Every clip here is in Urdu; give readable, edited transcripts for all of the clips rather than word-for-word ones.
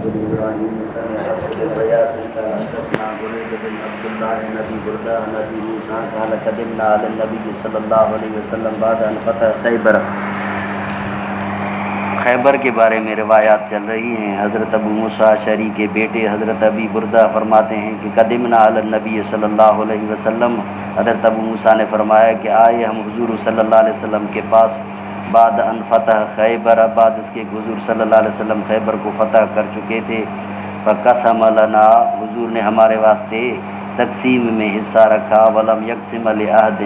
بن ابراهيم سمع ابن الرياض قال حدثنا بريد بن عبد الله نبي برده نبي موسى قال قدمنا على النبي صلى الله عليه وسلم بعد ان فتح خیبر. خیبر کے بارے میں روایات چل رہی ہیں. حضرت ابو موسیٰ اشعری کے بیٹے حضرت ابی بردہ فرماتے ہیں کہ قدمنا علی النبی صلی اللہ علیہ وسلم. حضرت ابو موسیٰ نے فرمایا کہ آئے ہم حضور صلی اللہ علیہ وسلم کے پاس بعد ان فتح خیبر، بعد اس کے حضور صلی اللہ علیہ وسلم خیبر کو فتح کر چکے تھے. فقسم لنا، حضور نے ہمارے واسطے تقسیم میں حصہ رکھا. ولم یقسم لأحد،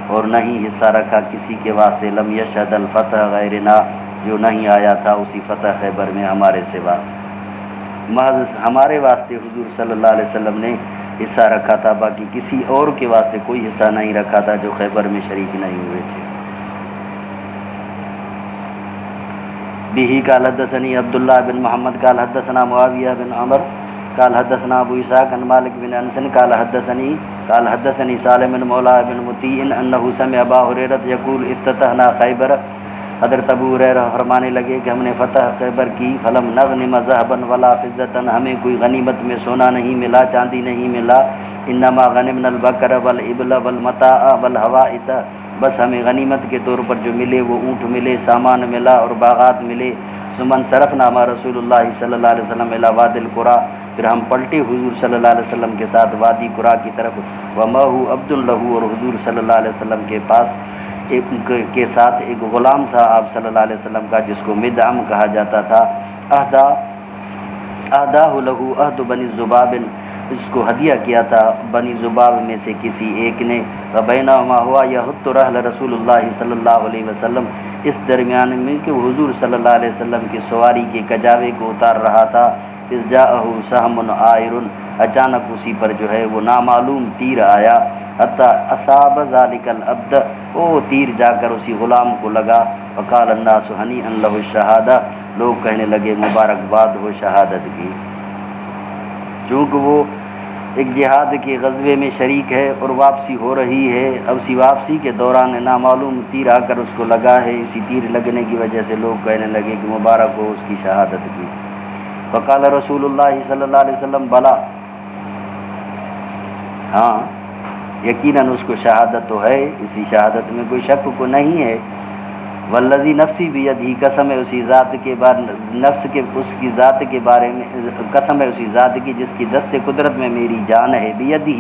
اور نہیں حصہ رکھا کسی کے واسطے. لم یشهد الفتح غیرنا، جو نہیں آیا تھا اسی فتح خیبر میں ہمارے سوا. محض ہمارے واسطے حضور صلی اللہ علیہ وسلم نے حصہ رکھا تھا، باقی کسی اور کے واسطے کوئی حصہ نہیں رکھا تھا جو خیبر میں شریک نہیں ہوئے تھے. بِهِ قال حدثني عبد الله بن محمد قال حدثنا معاوية بن عمر قال حدثنا ابو اسحاق عن مالك بن انس قال حدثني سالم بن مولى بن مطيع انه سمع ابا هريرة يقول افتتحنا خیبر. حضرت ابو ہریرہ فرمانے لگے کہ ہم نے فتح خیبر کی. فلم نغنم ذهبا ولا فضة، ہمیں کوئی غنیمت میں سونا نہیں ملا، چاندی نہیں ملا. انما غنمنا البقر والابل والمتاع والحوائط، بس ہمیں غنیمت کے طور پر جو ملے وہ اونٹ ملے، سامان ملا اور باغات ملے. ثم صرفنا مع رسول اللہ صلی اللہ علیہ وسلم الی وادی القریٰ، پھر ہم پلٹے حضور صلی اللہ علیہ وسلم کے ساتھ وادی قریٰ کی طرف. ومعہ عبد لہ، اور حضور صلی اللہ علیہ وسلم کے پاس کے ساتھ ایک غلام تھا آپ صلی اللہ علیہ وسلم کا، جس کو مدعم کہا جاتا تھا. اہداہ لہ عہد بنی ذباب، اس کو ہدیہ کیا تھا بنی ذباب میں سے کسی ایک نے. وبینہما ہوا یحط رحل رسول اللہ صلی اللہ علیہ وسلم، اس درمیان میں کہ وہ حضور صلی اللہ علیہ وسلم کی سواری کے کجاوے کو اتار رہا تھا. اذ جاءہ سہم عائر، اچانک اسی پر جو ہے وہ نامعلوم تیر آیا. حتی اصاب ذالک العبد، وہ تیر جا کر اسی غلام کو لگا. وقال الناس ہنیئا لہ الشہادہ، لوگ کہنے لگے مبارکباد ہو شہادت کی. چونکہ وہ ایک جہاد کے غزوے میں شریک ہے اور واپسی ہو رہی ہے، اب اسی واپسی کے دوران نامعلوم تیر آ کر اس کو لگا ہے. اسی تیر لگنے کی وجہ سے لوگ کہنے لگے کہ مبارک ہو اس کی شہادت کی. فقال رسول اللہ صلی اللہ علیہ وسلم بلا، ہاں یقیناً اس کو شہادت تو ہے، اسی شہادت میں کوئی شک کو نہیں ہے. والذی نفسی بیدہ، قسم ہے اسی ذات کے بارے نفس کے اس کی ذات کے بارے میں، قسم ہے اسی ذات کی جس کی دست قدرت میں میری جان ہے. بیدہ،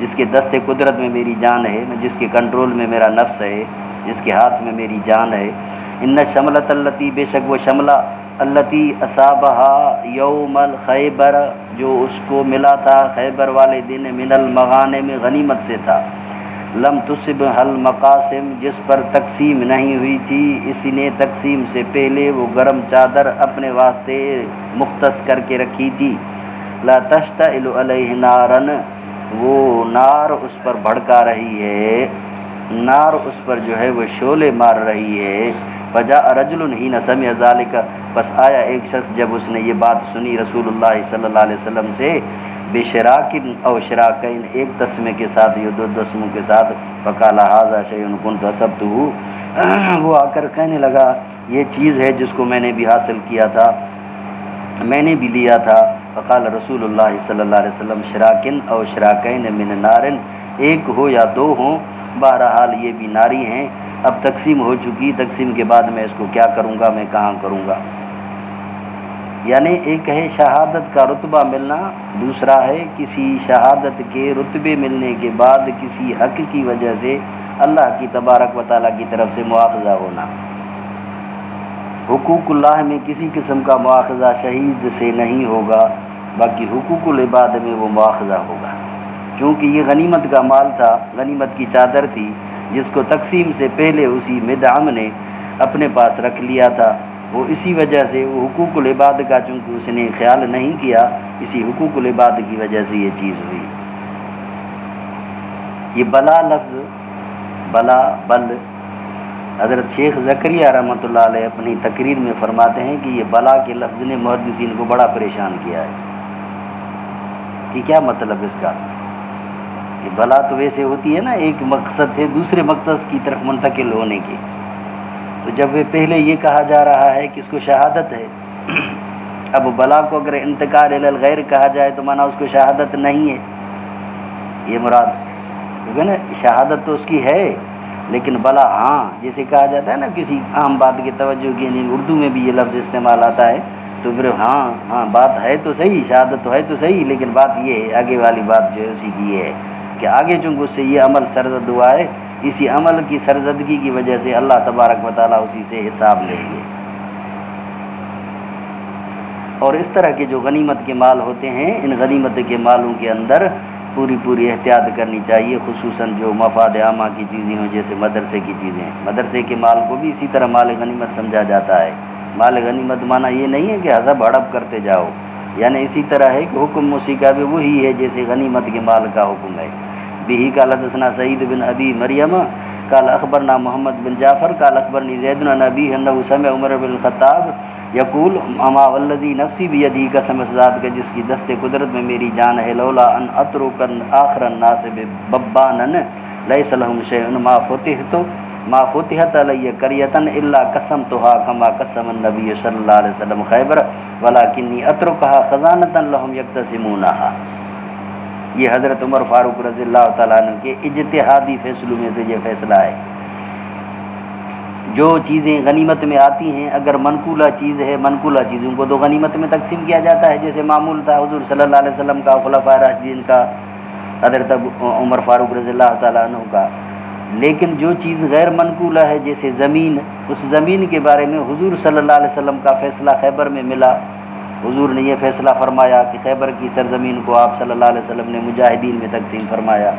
جس کے دست قدرت میں میری جان ہے، جس کے کنٹرول میں میرا نفس ہے، جس کے ہاتھ میں میری جان ہے. ان شملۃ التی، بے شک وہ شملہ، التی اصابہا یوم الخیبر، جو اس کو ملا تھا خیبر والے دن، من المغانم، غنیمت سے تھا. لم تصب حل مقاسم، جس پر تقسیم نہیں ہوئی تھی اس نے تقسیم سے پہلے وہ گرم چادر اپنے واسطے مختص کر کے رکھی تھی. لا تشتعل علیہ نارن، وہ نار اس پر بھڑکا رہی ہے، نار اس پر جو ہے وہ شعلے مار رہی ہے. فجاء رجل حین سمع ذلک، پس آیا ایک شخص جب اس نے یہ بات سنی رسول اللہ صلی اللہ علیہ وسلم سے، بشراکن او شراکین، ایک تسمے کے ساتھ یا دو تسموں کے ساتھ. فقال ھذا شیء کنت اصبته، وہ آ کر کہنے لگا یہ چیز ہے جس کو میں نے بھی حاصل کیا تھا، میں نے بھی لیا تھا. فقال رسول اللہ صلی اللہ علیہ وسلم شراکن او شراکین من نارن، ایک ہو یا دو ہوں، بہرحال یہ بھی ناری ہیں. اب تقسیم ہو چکی، تقسیم کے بعد میں اس کو کیا کروں گا، میں کہاں کروں گا. یعنی ایک ہے شہادت کا رتبہ ملنا، دوسرا ہے کسی شہادت کے رتبے ملنے کے بعد کسی حق کی وجہ سے اللہ کی تبارک و تعالیٰ کی طرف سے مواخذہ ہونا. حقوق اللہ میں کسی قسم کا مواخذہ شہید سے نہیں ہوگا، باقی حقوق العباد میں وہ مواخذہ ہوگا. چونکہ یہ غنیمت کا مال تھا، غنیمت کی چادر تھی، جس کو تقسیم سے پہلے اسی مدعم نے اپنے پاس رکھ لیا تھا. وہ اسی وجہ سے وہ حقوق العباد کا چونکہ اس نے خیال نہیں کیا، اسی حقوق العباد کی وجہ سے یہ چیز ہوئی. یہ بلا لفظ، بلا بل، حضرت شیخ زکریا رحمۃ اللہ علیہ اپنی تقریر میں فرماتے ہیں کہ یہ بلا کے لفظ نے محدثین کو بڑا پریشان کیا ہے کہ کیا مطلب اس کا. یہ بلا تو ویسے ہوتی ہے نا، ایک مقصد ہے دوسرے مقصد کی طرف منتقل ہونے کی. تو جب وہ پہلے یہ کہا جا رہا ہے کہ اس کو شہادت ہے اب بلا کو اگر انتقال الی الغیر کہا جائے تو مانا اس کو شہادت نہیں ہے، یہ مراد، کیونکہ نا شہادت تو اس کی ہے لیکن بلا ہاں جیسے کہا جاتا ہے نا کسی عام بات کی توجہ کی، یعنی اردو میں بھی یہ لفظ استعمال آتا ہے، تو پھر ہاں بات ہے تو صحیح، شہادت تو ہے تو صحیح، لیکن بات یہ ہے آگے والی بات جو ہے اسی کی یہ ہے کہ آگے چونکہ اس سے یہ عمل سرزد ہوا ہے، اسی عمل کی سرزدگی کی وجہ سے اللہ تبارک و تعالیٰ اسی سے حساب لیں گے۔ اور اس طرح کے جو غنیمت کے مال ہوتے ہیں، ان غنیمت کے مالوں کے اندر پوری احتیاط کرنی چاہیے، خصوصاً جو مفاد عامہ کی چیزیں ہوں جیسے مدرسے کی چیزیں، مدرسے کے مال کو بھی اسی طرح مال غنیمت سمجھا جاتا ہے۔ مال غنیمت مانا یہ نہیں ہے کہ حسب ہڑپ کرتے جاؤ، یعنی اسی طرح ہے کہ حکم موسیقہ بھی وہی ہے جیسے غنیمت کے مال کا حکم ہے۔ بہی قال حدثنا سعید بن ابی مریم قال اخبرنا محمد بن جعفر قال اخبرنی زید بن ابی انہ سمع عمر بن الخطاب یقول اما والذی نفسی بیدی، قسم اس ذات کا جس کی دست قدرت میں میری جان ہے، لولا ان اترک آخر الناس ببانا لیس لهم شیء ما فتحت علی قریۃ الا قسمتها کما قسم النبی صلی اللہ علیہ وسلم خیبر ولکنی اترکها خزانۃ لهم یقتسمونها۔ یہ حضرت عمر فاروق رضی اللہ تعالیٰ عنہ کے اجتہادی فیصلوں میں سے یہ فیصلہ ہے۔ جو چیزیں غنیمت میں آتی ہیں، اگر منقولہ چیز ہے، منقولہ چیزوں کو تو غنیمت میں تقسیم کیا جاتا ہے جیسے معمول تھا حضور صلی اللہ علیہ وسلم کا، خلفائے راشدین کا، حضرت عمر فاروق رضی اللہ تعالیٰ عنہ کا۔ لیکن جو چیز غیر منقولہ ہے جیسے زمین، اس زمین کے بارے میں حضور صلی اللہ علیہ وسلم کا فیصلہ خیبر میں ملا۔ حضور نے یہ فیصلہ فرمایا کہ خیبر کی سرزمین کو آپ صلی اللہ علیہ وسلم نے مجاہدین میں تقسیم فرمایا۔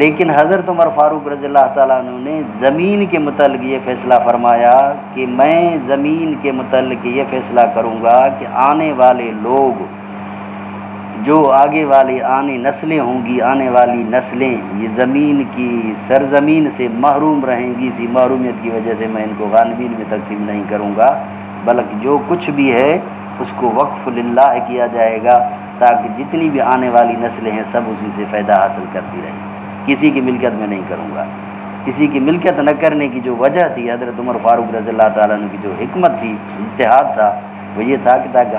لیکن حضرت عمر فاروق رضی اللہ تعالیٰ عنہ نے زمین کے متعلق یہ فیصلہ فرمایا کہ میں زمین کے متعلق یہ فیصلہ کروں گا کہ آنے والے لوگ، جو آگے والی آنے نسلیں ہوں گی، آنے والی نسلیں یہ زمین کی سرزمین سے محروم رہیں گی، اسی محرومیت کی وجہ سے میں ان کو غانمین میں تقسیم نہیں کروں گا، بلکہ جو کچھ بھی ہے اس کو وقف للہ کیا جائے گا تاکہ جتنی بھی آنے والی نسلیں ہیں سب اسی سے فائدہ حاصل کرتی رہیں، کسی کی ملکیت میں نہیں کروں گا۔ کسی کی ملکیت نہ کرنے کی جو وجہ تھی حضرت عمر فاروق رضی اللہ تعالیٰ عنہ کی جو حکمت تھی، اجتہاد تھا، وہ یہ تھا کہ تاکہ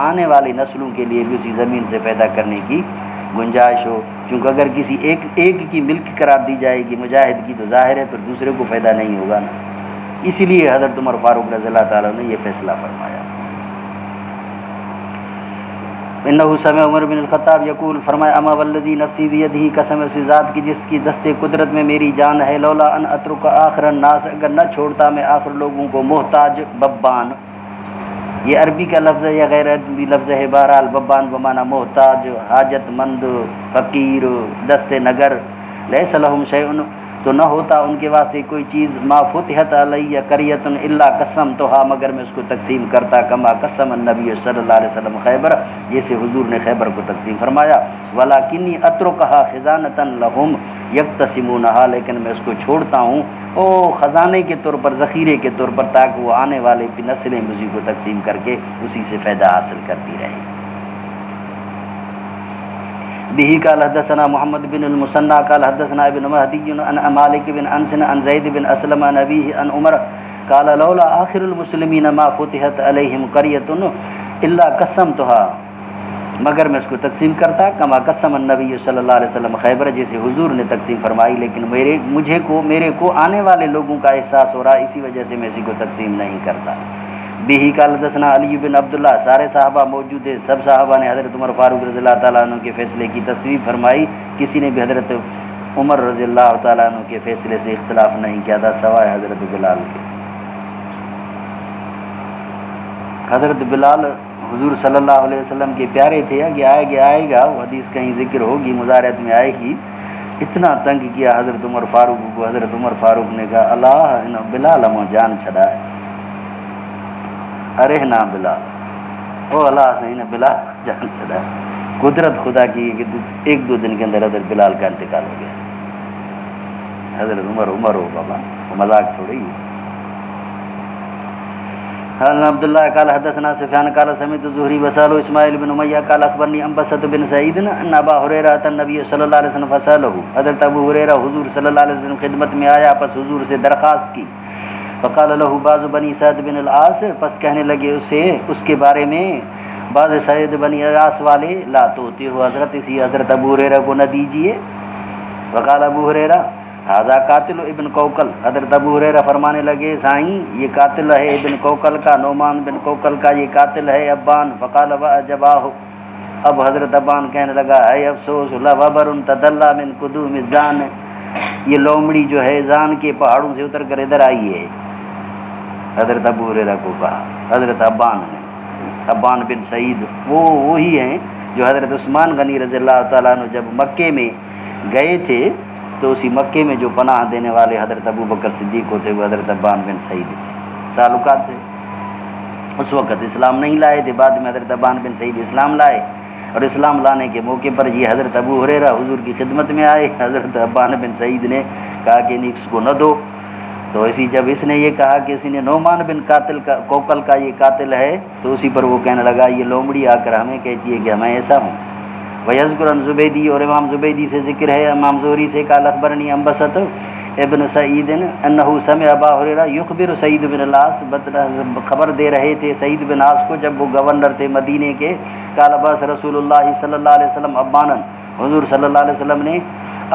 آنے والی نسلوں کے لیے بھی اسی زمین سے پیدا کرنے کی گنجائش ہو، چونکہ اگر کسی ایک کی ملک قرار دی جائے گی مجاہد کی تو ظاہر ہے پھر دوسرے کو فائدہ نہیں ہوگا نا، اسی لیے حضرت عمر فاروق رضی اللہ تعالیٰ نے یہ فیصلہ فرمایا۔ انہ سمع عمر بن الخطاب یقول، فرمایا اما والذی نفسی بیدہ، قسم اسی ذات کی جس کی دست قدرت میں میری جان ہے، لولا ان اترک آخر الناس، اگر نہ چھوڑتا میں آخر لوگوں کو محتاج ببان، یہ عربی کا لفظ ہے یا غیر عربی لفظ ہے، بہرحال ببان بمانا محتاج، حاجت مند، فقیر، دست نگر، لیس لهم شیء، تو نہ ہوتا ان کے واسطے کوئی چیز، ما فتحت علی قریۃ الا قسمتها، مگر میں اس کو تقسیم کرتا، کما قسم النبی صلی اللہ علیہ وسلم خیبر، جیسے حضور نے خیبر کو تقسیم فرمایا، ولکنی اترکها خزانۃ لهم یقتسمونها، لیکن میں اس کو چھوڑتا ہوں او خزانے کے طور پر، ذخیرے کے طور پر، تاکہ وہ آنے والے نسلیں اسی کو تقسیم کر کے اسی سے فائدہ حاصل کرتی رہیں۔ به قال حدثنا محمد بن المثنى قال حدثنا ابن مهدي عن مالك بن انس عن زيد بن اسلم عن ابيه عن عمر قال لولا آخر المسلمين ما فتحت عليهم قرية الا قسمتها، مگر میں اس کو تقسیم کرتا کما قسم النبی صلی اللہ علیہ وسلم خیبر، جیسے حضور نے تقسیم فرمائی، لیکن میرے کو آنے والے لوگوں کا احساس ہو رہا، اسی وجہ سے میں اسی کو تقسیم نہیں کرتا۔ بہی قال حدثنا علی بن عبداللہ، سارے صحابہ موجود ہیں، سب صحابہ نے حضرت عمر فاروق رضی اللہ تعالیٰ عنہ کے فیصلے کی تصویب فرمائی، کسی نے بھی حضرت عمر رضی اللہ تعالیٰ عنہ کے فیصلے سے اختلاف نہیں کیا تھا سوائے حضرت بلال کے۔ حضرت بلال حضور صلی اللہ علیہ وسلم کے پیارے تھے کہ آئے گا، وہ حدیث کہیں ذکر ہوگی، مضارعت میں آئے گی، اتنا تنگ کیا حضرت عمر فاروق کو، حضرت عمر فاروق نے کہا اللہ بلال ہموں جان چھڑا ہے، ارے نا بلال، او اللہ سے انہیں بلال جان چھڑا ہے۔ قدرت خدا کی کہ ایک دو دن کے اندر حضرت بلال کا انتقال ہو گیا۔ حضرت عمر ہو بابا، مذاق تھوڑی ہے۔ قال عبداللہ قال حدثنا سفیان قال سمعت الزہری وسألہ اسماعیل بن امیہ قال اخبرنی انبسط بن سعید ان ابا ہریرہ النبی صلی اللہ علیہ وسلم فسألہ، حضرت ابو ہریرہ حضور صلی اللہ علیہ وسلم خدمت میں آیا، پس حضور سے درخواست کی، فقال له بعض بنی سعد بن العاص، پس کہنے لگے اسے اس کے بارے میں بعض سعد بنی العاص والے، لا توتی ہو حضرت، اسی حضرت ابو ہریرہ کو نہ دیجیے۔ وقال ابو ہریرہ ھذا قاتل ابن کوکل، حضرت ابو ہریرہ فرمانے لگے سائیں یہ قاتل ہے ابن کوکل کا، نعمان بن کوکل کا یہ قاتل ہے ابان۔ فقال وأجباه، اب حضرت ابان کہنے لگا اے افسوس، لوبر تدلى من قدوم الزان، یہ لومڑی جو ہے زان کے پہاڑوں سے اتر کر ادھر آئی ہے۔ حضرت ابو ہریرہ کو کہا حضرت ابان نے، ابان بن سعید وہ وہی ہیں جو حضرت عثمان غنی رضی اللہ تعالیٰ عنہ جب مکے میں گئے تھے تو اسی مکے میں جو پناہ دینے والے حضرت ابو بکر صدیق ہوتے ہوئے حضرت ابان بن سعید تھے، تعلقات تھے۔ اس وقت اسلام نہیں لائے تھے، بعد میں حضرت ابان بن سعید اسلام لائے، اور اسلام لانے کے موقع پر یہ حضرت ابو ہریرہ حضور کی خدمت میں آئے۔ حضرت ابان بن سعید نے کہا کہ اس کو نہ دو، تو اسی جب اس نے یہ کہا کہ اسی نے نعمان بن کوکل کا یہ قاتل ہے، تو اسی پر وہ کہنے لگا یہ لومڑی آ کر ہمیں کہتی ہے کہ میں ایسا ہوں۔ وَيَذْكُرُ عن زبیدی، اور امام زبیدی سے ذکر ہے، امام زہری سے قال اخبرنی انبسط ابن سعید انہ سمع ابا ہریرہ یخبر سعید بن العاص، خبر دے رہے تھے سعید بن عاص کو جب وہ گورنر تھے مدینے کے، قال بعث رسول اللہ صلی اللہ علیہ وسلم ابانا، حضور صلی اللہ علیہ وسلم نے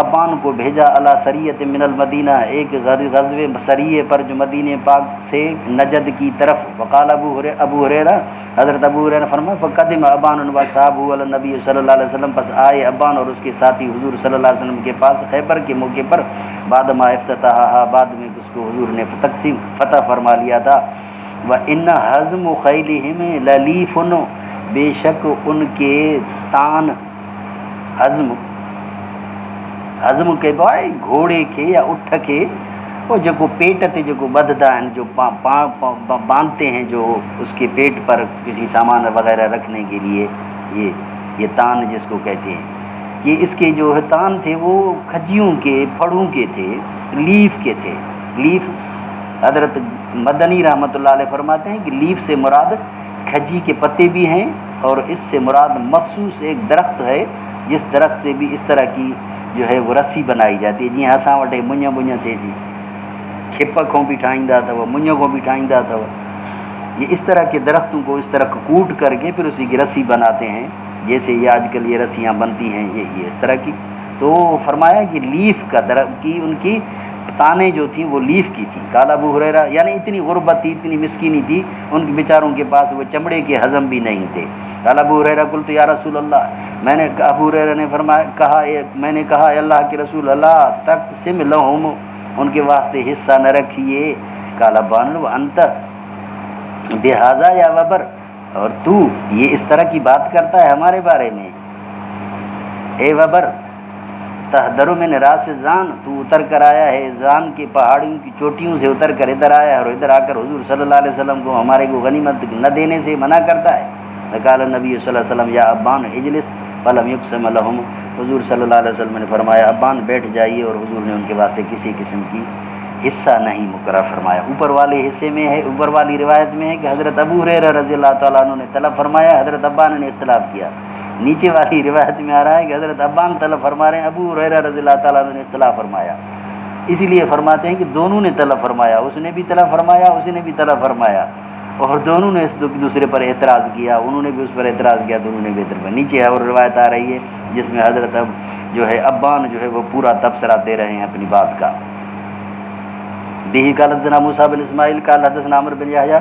ابان کو بھیجا علی سریۃ من المدینہ، ایک غزوے سریے پر جو مدینہ پاک سے نجد کی طرف۔ وقال ابو ہریرہ، حضرت ابو ہریرہ فرمایا فقدم ابان واصحابہ علی النبی صلی اللہ علیہ وسلم، پس آئے ابان اور اس کے ساتھی حضور صلی اللہ علیہ وسلم کے پاس خیبر کے موقع پر، بعد ما افتتاحا، بعد میں اس کو حضور نے تقسیم فتح فرما لیا تھا۔ وان حزم خیلہم للیف، بے شک ان کے تان، حزم کے بائے گھوڑے کے یا اٹھ کے، وہ جو کو پیٹ تے جو کو بدھدا ہیں، جو باندھتے ہیں جو اس کے پیٹ پر کسی سامان وغیرہ رکھنے کے لیے، یہ تان جس کو کہتے ہیں، یہ اس کے جو تان تھے وہ کھجیوں کے پھڑوں کے تھے، لیف کے تھے۔ لیف حضرت مدنی رحمۃ اللہ علیہ فرماتے ہیں کہ لیف سے مراد کھجی کے پتے بھی ہیں، اور اس سے مراد مخصوص ایک درخت ہے جس درخت سے بھی اس طرح کی جو ہے وہ رسی بنائی جاتی ہے، جی اساں وٹے منج تھے تھی، کھپ کو بھی ٹھائیندہ تھا، منج کو بھی ٹھائیندہ تھا، یہ اس طرح کے درختوں کو اس طرح کوٹ کر کے پھر اسی کی رسی بناتے ہیں، جیسے یہ آج کل یہ رسیاں بنتی ہیں یہ اس طرح کی۔ تو فرمایا کہ لیف کا درخت کی ان کی تانے جو تھیں وہ لیف کی تھی۔ قال ابو ہریرہ، یعنی اتنی غربت تھی، اتنی مسکینی تھی ان کے بیچاروں کے پاس، وہ چمڑے کے ہضم بھی نہیں تھے۔ قال ابو ہریرہ قلت یا رسول اللہ، میں نے ابو ہریرہ نے فرمایا میں نے کہا اے اللہ کے رسول اللہ، تقسم لہم، ان کے واسطے حصہ نہ رکھیے۔ قال ابان وانت بہذا یا وبر، اور تو یہ اس طرح کی بات کرتا ہے ہمارے بارے میں، اے وبر تحدر من راس زان، تو اتر کر آیا ہے زان کے پہاڑیوں کی چوٹیوں سے اتر کر ادھر آیا ہے، اور ادھر آ کر حضور صلی اللہ علیہ وسلم کو ہمارے کو غنیمت نہ دینے سے منع کرتا ہے۔ قال النبی صلی اللہ علیہ وسلم یا ابان اجلس فلم یقسم لهم، حضور صلی اللہ علیہ وسلم نے فرمایا ابان بیٹھ جائیے، اور حضور نے ان کے واسطے کسی قسم کی حصہ نہیں مقرر فرمایا۔ اوپر والے حصے میں ہے، اوپر والی روایت میں ہے کہ حضرت ابو ہریرہ رضی اللہ تعالیٰ عنہ نے طلب فرمایا، حضرت ابان نے اختلاف کیا۔ نیچے والی روایت میں آ رہا ہے کہ حضرت ابان طلب فرما رہے ہیں، ابو ہریرہ رضی اللہ تعالیٰ عنہ نے اختلاف فرمایا، اسی لیے فرماتے ہیں کہ دونوں نے طلب فرمایا، اس نے بھی طلب فرمایا، اس نے بھی طلب فرمایا، اور دونوں نے اس دوسرے پر اعتراض کیا، انہوں نے بھی اس پر اعتراض کیا، دونوں نے بھی اعتراض کیا۔ نیچے اور روایت آ رہی ہے جس میں حضرت جو ہے ابان جو ہے وہ پورا تبصرہ دے رہے ہیں اپنی بات کا۔ به قال حدثنا موسى بن اسماعيل قال حدثنا عمرو بن يحيى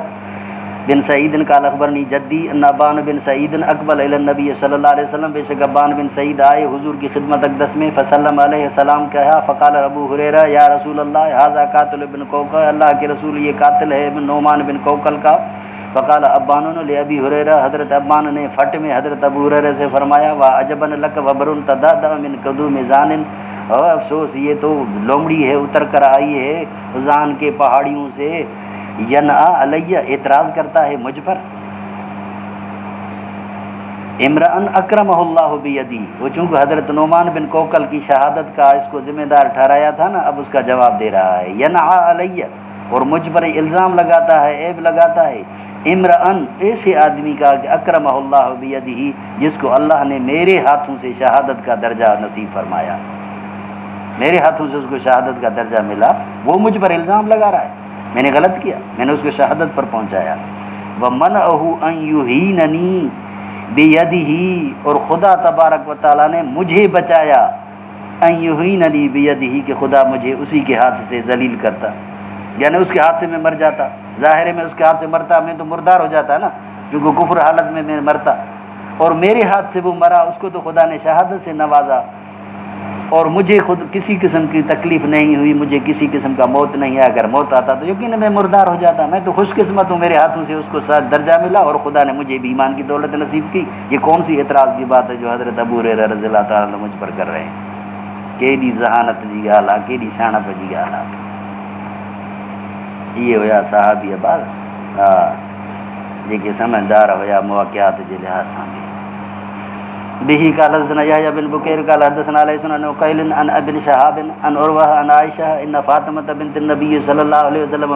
بن سعید قال اخبرنی جدی ان ابان بن سعید اقبل الی النبی صلی اللہ علیہ وسلم، بے شک ابان بن سعید آئے حضور کی خدمت اقدس میں، فسلم علیہ السلام کہا، فقال ابو ہریرہ یا رسول اللہ ھذا قاتل ابن کوکل، اللہ کے رسول یہ قاتل ہے نعمان بن کوکل کا۔ فقال ابان لابی ہریرہ، حضرت ابان نے پھٹ میں حضرت ابو ہریرہ سے فرمایا، واعجبا لک وبر تدعدع من قدوم زان، اور افسوس یہ تو لومڑی ہے اتر کر آئی ہے زان کے پہاڑیوں سے، ینعا علیہ اعتراض کرتا ہے مجھ پر، امرأن اکرمہ اللہ بیدی، وہ چونکہ حضرت نعمان بن کوکل کی شہادت کا اس کو ذمہ دار ٹھہرایا تھا نا، اب اس کا جواب دے رہا ہے، ینعا علیہ، اور مجھ پر الزام لگاتا ہے، عیب لگاتا ہے، امرأن ایسے آدمی کا کہ اکرمہ اللہ بیدی، جس کو اللہ نے میرے ہاتھوں سے شہادت کا درجہ نصیب فرمایا، میرے ہاتھوں سے اس کو شہادت کا درجہ ملا، وہ مجھ پر الزام لگا رہا ہے۔ میں نے غلط کیا، میں نے اس کو شہادت پر پہنچایا۔ وَمَنَعَهُ أَن يُهِينَنِي بِيَدِهِ، اور خدا تبارک و تعالیٰ نے مجھے بچایا، أَن يُهِينَنِي بِيَدِهِ، کہ خدا مجھے اسی کے ہاتھ سے ذلیل کرتا، یعنی اس کے ہاتھ سے میں مر جاتا۔ ظاہر ہے میں اس کے ہاتھ سے مرتا، میں تو مردار ہو جاتا نا، کیونکہ کفر حالت میں میں مرتا، اور میرے ہاتھ سے وہ مرا، اس کو تو خدا نے شہادت سے نوازا، اور مجھے خود کسی قسم کی تکلیف نہیں ہوئی، مجھے کسی قسم کا موت نہیں ہے۔ اگر موت آتا تو یقیناً میں مردار ہو جاتا۔ میں تو خوش قسمت ہوں، میرے ہاتھوں سے اس کو ساتھ درجہ ملا، اور خدا نے مجھے بھی ایمان کی دولت نصیب کی۔ یہ کون سی اعتراض کی بات ہے جو حضرت ابو ہریرہ رضی اللہ تعالیٰ عنہ مجھ پر کر رہے ہیں؟ کیڑی ذہانت جی گالا، کیڑی سیاڻپ جی گالا، یہ ہویا صحابی بعد جے سمجھدار ہویا مواقعات کے لحاظ سے۔ به قال حدثنا يحيى بن بكير قال حدثنا ليس عن عقيل عن ابن شهاب عن عروة عن عائشة ان فاطمة بنت النبي صلی اللہ علیہ وسلم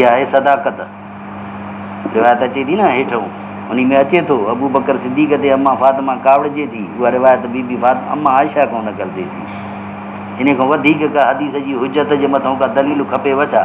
یہ ہے صداقت، روایت اچے تھی نا ہیٹھوں، انہی میں اچے تو ابو بکر صدیق تے اما فاطمہ کاوڑجے تھی، وہ روایت بی بی فاطمہ اما عائشہ کو نقل دی تھی۔ ان کو ودیک کا حدیث جی حجت جے متھوں کا دلیل کھپے وچا،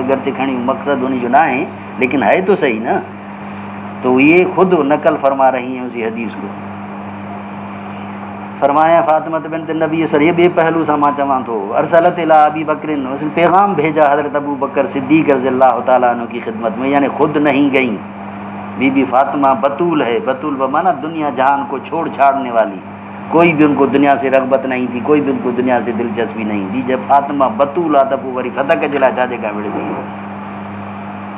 اگرچہ کھڑی مقصد ان جو نہ ہے لیکن ہے تو صحیح نا، تو یہ خود نقل فرما رہی ہیں اسی حدیث کو۔ فرمایا فاطمہ بنت النبی صلی اللہ علیہ وسلم، یہ بے پہلو سا ماں چواں تو، ارسلت الی ابی بکر، اس نے پیغام بھیجا حضرت ابو بکر صدیق رضی اللہ تعالیٰ عنہ کی خدمت میں، یعنی خود نہیں گئیں۔ بی بی فاطمہ بطول ہے، بطول بمانا دنیا جہان کو چھوڑ چھاڑنے والی، کوئی بھی ان کو دنیا سے رغبت نہیں تھی، کوئی بھی ان کو دنیا سے دلچسپی نہیں تھی۔ جب فاطمہ بطول آتا پو وری فتح کے جلا جاجے کا مڑ گئی،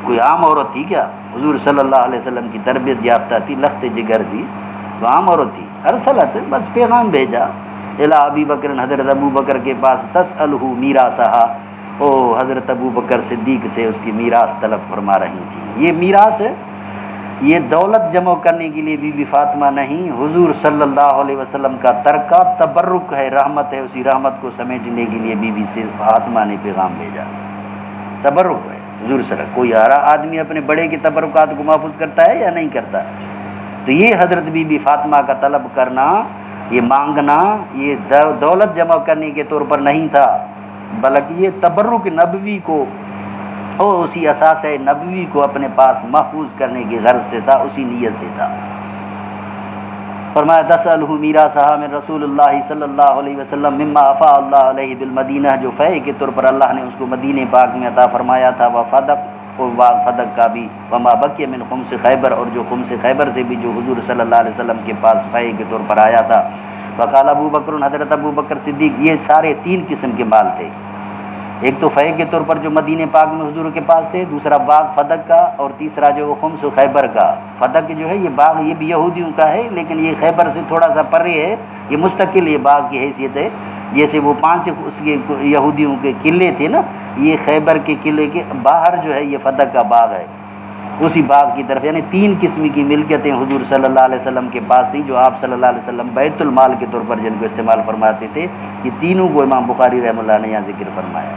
کوئی عام عورت تھی کیا؟ حضور صلی اللہ علیہ وسلم کی تربیت یافتہ تھی، لخت جگر تھی، وہ عام عورت تھی۔ ارسلت بس پیغام بھیجا الی ابی بکر، حضرت ابو بکر کے پاس، تسألہ میراثہا، او حضرت ابو بکر صدیق سے اس کی میراث طلب فرما رہی تھی۔ یہ میراث ہے، یہ دولت جمع کرنے کے لیے بی بی فاطمہ نہیں، حضور صلی اللہ علیہ وسلم کا ترکہ تبرک ہے، رحمت ہے، اسی رحمت کو سمیٹنے کے لیے بی بی سے فاطمہ نے پیغام بھیجا۔ تبرک ہے حضور صلی اللہ علیہ وسلم، کوئی آدمی اپنے بڑے کے تبرکات کو محفوظ کرتا ہے یا نہیں کرتا؟ تو یہ حضرت بی بی فاطمہ کا طلب کرنا، یہ مانگنا، یہ دولت جمع کرنے کے طور پر نہیں تھا، بلکہ یہ تبرک نبوی کو اور اسی اساس نبوی کو اپنے پاس محفوظ کرنے کی غرض سے تھا، اسی نیت سے تھا۔ فرمایا تسألہ میراثہا من رسول اللہ صلی اللہ علیہ وسلم مما افاء اللہ علیہ بالمدینہ، جو فیء کے طور پر اللہ نے اس کو مدینہ پاک میں عطا فرمایا تھا، وفدق، اور فدق کا بھی، وما بقی من خمس خیبر، اور جو خمس خیبر سے بھی جو حضور صلی اللہ علیہ وسلم کے پاس فیء کے طور پر آیا تھا۔ وقال ابو بکر، حضرت ابو بکر صدیق، یہ سارے تین قسم کے مال تھے، ایک تو فیء کے طور پر جو مدینہ پاک میں حضور کے پاس تھے، دوسرا باغ فدق کا، اور تیسرا جو خمس خیبر کا۔ فدق جو ہے یہ باغ یہ بھی یہودیوں کا ہے، لیکن یہ خیبر سے تھوڑا سا پرے ہے، یہ مستقل یہ باغ کی حیثیت ہے، جیسے وہ 5 اس کے یہودیوں کے قلعے تھے نا، یہ خیبر کے قلعے کے باہر جو ہے یہ فدق کا باغ ہے، اسی باغ کی طرف، یعنی 3 قسم کی ملکیتیں حضور صلی اللہ علیہ وسلم کے پاس تھیں، جو آپ صلی اللہ علیہ وسلم بیت المال کے طور پر جن کو استعمال فرماتے تھے، یہ تینوں کو امام بخاری رحمہ اللہ نے یہاں ذکر فرمایا۔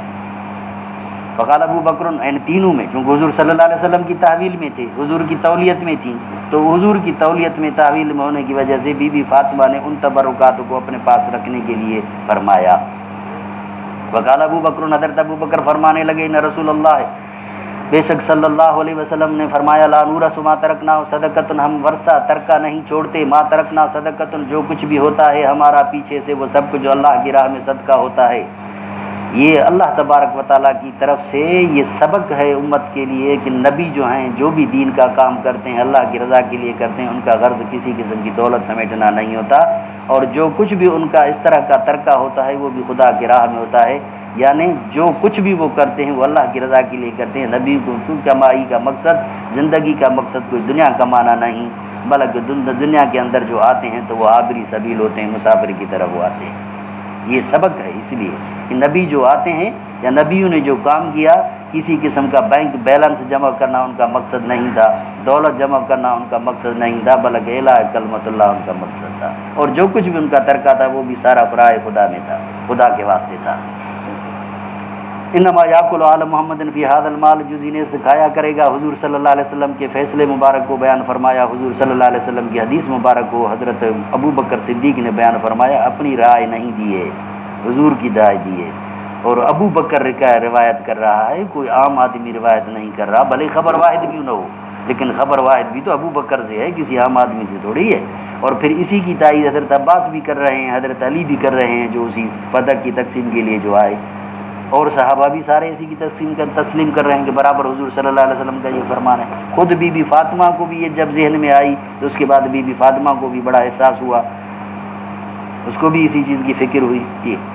فقال ابو بکر، ان تینوں میں چونکہ حضور صلی اللہ علیہ وسلم کی تحویل میں تھے، حضور کی تولیت میں تھیں، تو حضور کی تولیت میں تحویل میں ہونے کی وجہ سے بی بی فاطمہ نے ان تبرکات کو اپنے پاس رکھنے کے لیے فرمایا۔ وقال ابو بکر، حضرت ابو بکر فرمانے لگے، ان رسول اللہ، بے شک صلی اللہ علیہ وسلم نے فرمایا، لا نورث ما ترکنا صدقۃ، ہم ورثہ ترکہ نہیں چھوڑتے، ما ترکنا صدقۃ، جو کچھ بھی ہوتا ہے ہمارا پیچھے سے وہ سب کچھ جو اللہ کی راہ میں صدقہ ہوتا ہے۔ یہ اللہ تبارک و تعالیٰ کی طرف سے یہ سبق ہے امت کے لیے کہ نبی جو ہیں جو بھی دین کا کام کرتے ہیں اللہ کی رضا کے لیے کرتے ہیں، ان کا غرض کسی قسم کی دولت سمیٹنا نہیں ہوتا، اور جو کچھ بھی ان کا اس طرح کا ترکہ ہوتا ہے وہ بھی خدا کی راہ میں ہوتا ہے، یعنی جو کچھ بھی وہ کرتے ہیں وہ اللہ کی رضا کے لیے کرتے ہیں۔ نبی کو کمائی کا مقصد، زندگی کا مقصد کوئی دنیا کمانا نہیں، بلکہ دنیا کے اندر جو آتے ہیں تو وہ عابری سبیل ہوتے ہیں، مسافر کی طرح وہ آتے ہیں۔ یہ سبق ہے اس لیے کہ نبی جو آتے ہیں یا نبیوں نے جو کام کیا، کسی قسم کا بینک بیلنس جمع کرنا ان کا مقصد نہیں تھا، دولت جمع کرنا ان کا مقصد نہیں تھا، بلکہ اعلیٰ کلمت اللہ ان کا مقصد تھا، اور جو کچھ بھی ان کا ترکہ تھا وہ بھی سارا برائے خدا میں تھا، خدا کے واسطے تھا۔ انما یاکل آل محمد فی ھذا المال، جو انہیں سکھایا کرے گا حضور صلی اللہ علیہ وسلم کے فیصلے مبارک کو بیان فرمایا، حضور صلی اللہ علیہ وسلم کی حدیث مبارک کو حضرت ابو بکر صدیق نے بیان فرمایا، اپنی رائے نہیں دی ہے، حضور کی رائے دی ہے، اور ابو بکر کا روایت کر رہا ہے، کوئی عام آدمی روایت نہیں کر رہا، بھلے خبر واحد کیوں نہ ہو، لیکن خبر واحد بھی تو ابو بکر سے ہے، کسی عام آدمی سے تھوڑی ہے۔ اور پھر اسی کی تائید حضرت عباس بھی کر رہے ہیں، حضرت علی بھی کر رہے ہیں، جو اسی پدک کی تقسیم کے لیے جو آئے، اور صحابہ بھی سارے اسی کی تسلیم کر رہے ہیں کہ برابر حضور صلی اللہ علیہ وسلم کا یہ فرمان ہے۔ خود بی بی فاطمہ کو بھی یہ جب ذہن میں آئی تو اس کے بعد بی بی فاطمہ کو بھی بڑا احساس ہوا، اس کو بھی اسی چیز کی فکر ہوئی۔ یہ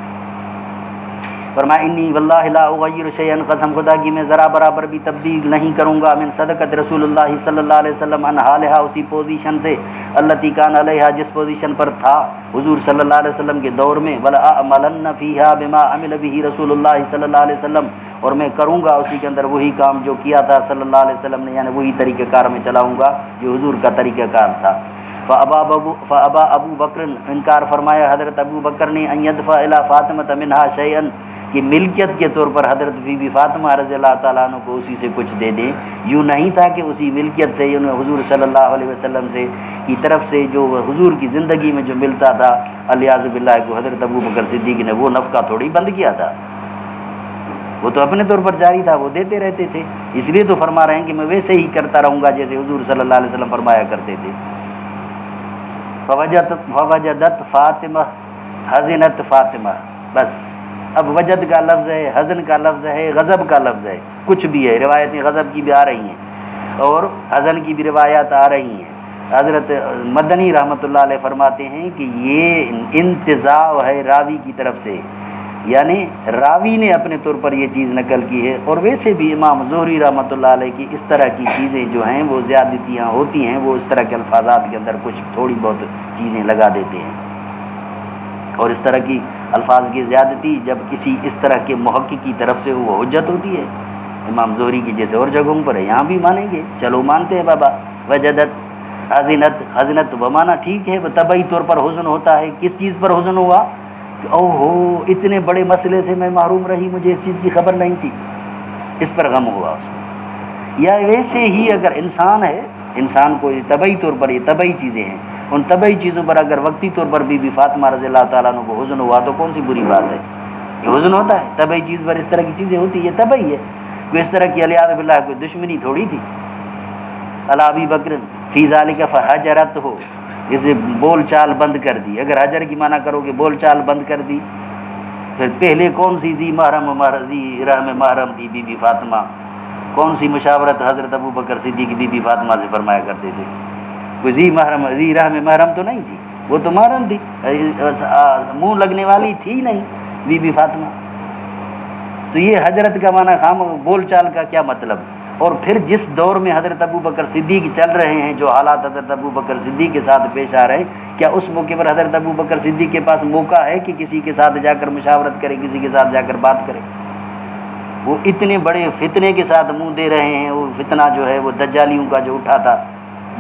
فرمایا انی واللہ لا اغیر شیئا، قسم خدا کی میں ذرا برابر بھی تبدیل نہیں کروں گا، من صدقت رسول اللہ صلی اللہ علیہ وسلم عن حالہا، اسی پوزیشن سے، التی کان علیہا، جس پوزیشن پر تھا حضور صلی اللہ علیہ وسلم کے دور میں، ولا اعملن فیہا بما عمل به رسول اللہ صلی اللہ علیہ وسلم، اور میں کروں گا اسی کے اندر وہی کام جو کیا تھا صلی اللہ علیہ وسلم نے، یعنی وہی طریقہ کار میں چلاؤں گا جو حضور کا طریقہ کار تھا۔ فابا ابو بکر، انکار فرمایا حضرت ابو بکر نے، ان يدفع الى فاطمہ منہا شیئا، کہ ملکیت کے طور پر حضرت بی بی فاطمہ رضی اللہ تعالیٰ عنہ کو اسی سے کچھ دے دیں۔ یوں نہیں تھا کہ اسی ملکیت سے، یعنی حضور صلی اللہ علیہ وسلم سے کی طرف سے جو حضور کی زندگی میں جو ملتا تھا، الیاذ باللہ، کو حضرت ابو بکر صدیق نے وہ نفقہ تھوڑی بند کیا تھا، وہ تو اپنے طور پر جاری تھا، وہ دیتے رہتے تھے۔ اس لیے تو فرما رہے ہیں کہ میں ویسے ہی کرتا رہوں گا جیسے حضور صلی اللہ علیہ وسلم فرمایا کرتے تھے۔ فوجدت فاطمہ حزنت فاطمہ، بس اب وجد کا لفظ ہے، حزن کا لفظ ہے، غضب کا لفظ ہے، کچھ بھی ہے، روایتیں غضب کی بھی آ رہی ہیں اور حزن کی بھی روایات آ رہی ہیں۔ حضرت مدنی رحمۃ اللہ علیہ فرماتے ہیں کہ یہ انتزاع ہے راوی کی طرف سے، یعنی راوی نے اپنے طور پر یہ چیز نقل کی ہے، اور ویسے بھی امام زہری رحمۃ اللہ علیہ کی اس طرح کی چیزیں جو ہیں وہ زیادتیاں ہوتی ہیں، وہ اس طرح کے الفاظات کے اندر کچھ تھوڑی بہت چیزیں لگا دیتے ہیں، اور اس طرح کی الفاظ کی زیادتی جب کسی اس طرح کے محقق کی طرف سے وہ حجت ہوتی ہے، امام زہری کی جیسے اور جگہوں پر ہے، یہاں بھی مانیں گے، چلو مانتے ہیں بابا۔ وجدت حزنت، حزنت بمانا ٹھیک ہے، وہ طبعی طور پر حزن ہوتا ہے۔ کس چیز پر حزن ہوا کہ او ہو اتنے بڑے مسئلے سے میں محروم رہی، مجھے اس چیز کی خبر نہیں تھی، اس پر غم ہوا اس کو۔ یا ویسے ہی اگر انسان ہے، انسان کو طبعی طور پر، یہ طبعی چیزیں ہیں، ان طبعی چیزوں پر اگر وقتی طور پر بی بی فاطمہ رضی اللہ تعالیٰ عنہ کو حزن ہوا تو کون سی بری بات ہے؟ یہ حزن ہوتا ہے، طبعی چیز پر اس طرح کی چیزیں ہوتی ہیں، یہ طبعی ہے، کوئی اس طرح کی الیاذ باللہ کوئی دشمنی تھوڑی تھی۔ علی ابی بکر فی ذالک فحجرت ہو، اسے بول چال بند کر دی۔ اگر حجر کی معنی کرو کہ بول چال بند کر دی، پھر پہلے کون سی ذی رحم محرم تھی بی بی فاطمہ، کون سی مشاورت حضرت ابو بکر صدیق بی بی فاطمہ سے فرمایا کرتے تھے؟ کوئی ذی رحم محرم تو نہیں تھی، وہ تو محرم تھی، منہ لگنے والی تھی نہیں بی بی فاطمہ۔ تو یہ حجرت کا معنی خام بول چال کا کیا مطلب؟ اور پھر جس دور میں حضرت ابو بکر صدیق چل رہے ہیں، جو حالات حضرت ابو بکر صدیق کے ساتھ پیش آ رہے ہیں، کیا اس موقع پر حضرت ابو بکر صدیق کے پاس موقع ہے کہ کسی کے ساتھ جا کر مشاورت کرے، کسی کے ساتھ جا کر بات کرے؟ وہ اتنے بڑے فتنے کے ساتھ منہ دے رہے ہیں، وہ فتنہ جو ہے وہ دجالیوں کا جو اٹھا تھا،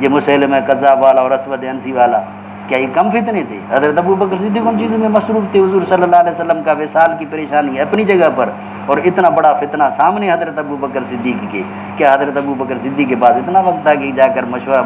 یہ مسیلمہ کذاب والا اور اسود عنسی والا، کیا یہ کم فتنے تھے؟ حضرت ابو بکر صدیق ان چیزوں میں مصروف تھے، حضور صلی اللہ علیہ وسلم کا وصال کی پریشانی اپنی جگہ پر، اور اتنا بڑا فتنہ سامنے حضرت ابو بکر صدیق کے، کیا حضرت ابو بکر صدیق کے پاس اتنا وقت تھا کہ جا کر مشورہ